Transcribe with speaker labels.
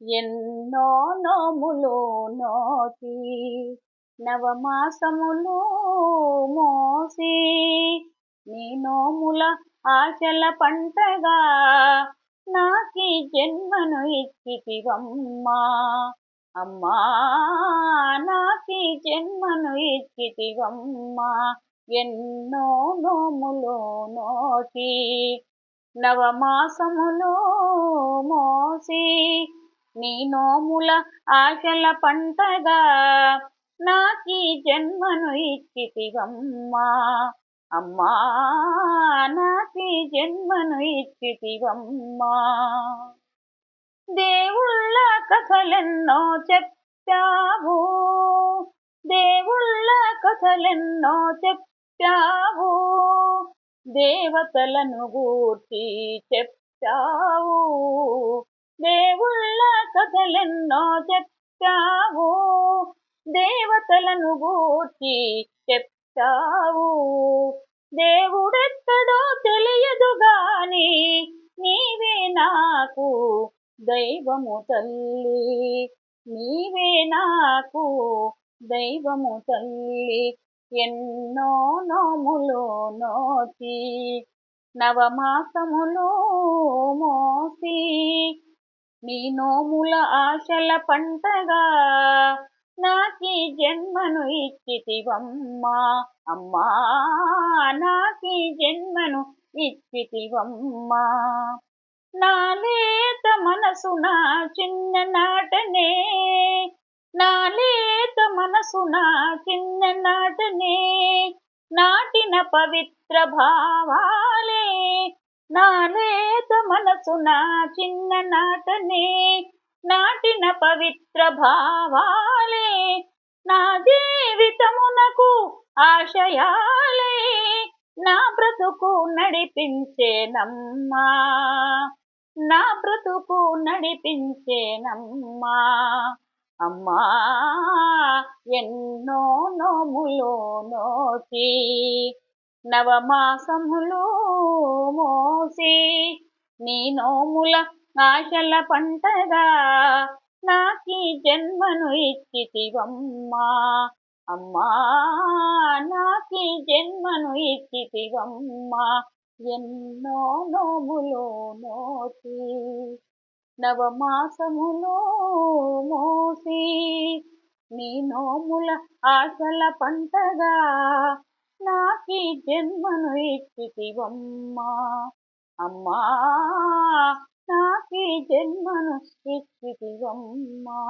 Speaker 1: ఎన్నో నోములు నోచి నవమాసములు మోసి నీ నోముల ఆశల పంటగా నాకీ జన్మను ఇచ్చితివమ్మా. అమ్మా నాకీ జన్మను ఇచ్చితివమ్మా. ఎన్నో నోములు నోచి నవమాసములు మోసి నీ నోముల ఆశల పంటగా నాకీ జన్మను ఇచ్చితివమ్మా. అమ్మా నాకీ జన్మను ఇచ్చితివమ్మా. దేవుళ్ళ కథలెన్నో చెప్పావు, దేవుళ్ళ కథలెన్నో చెప్పావు, దేవతలను గూర్చి చెప్పావు. దేవుళ్ళ కథలెన్నో చెప్పావు, దేవతలను గూర్చి చెప్పావు. దేవుడెక్కడో తెలియదు గాని నీవే నాకు దైవము తల్లి, నీవే నాకు దైవము తల్లి. ఎన్నో నోములు నోచి నవమాసములు మోసి నీ నోముల ఆశల పంటగా నాకీ జన్మను ఇచ్చితివమ్మా. అమ్మా నాకీ జన్మను ఇచ్చితివమ్మా. నా లేత మనసున చిన్ననాటనే, నా లేత మనసున చిన్ననాటనే నాటిన పవిత్ర భావాలే, నా లేత మనసున చిన్ననాటనే నాటిన పవిత్ర భావాలే నా జీవితమునకు ఆశయాలే నా బ్రతుకు నడిపించేనమ్మా, నా బ్రతుకు నడిపించేనమ్మా. అమ్మా ఎన్నో నోములు నోచి నవమాసములు మోసి నీ నోముల ఆశల పంటగా నాకీ జన్మను ఇచ్చితివమ్మా. అమ్మా నాకీ జన్మను ఇచ్చితివమ్మా. ఎన్నో నోములు నోచి నవమాసములు మోసి నీ నోముల ఆశల పంటగా నాకీ జన్మను ఇచ్చితివమ్మా. అమ్మా నాకీ జన్మను ఇచ్చితివమ్మా.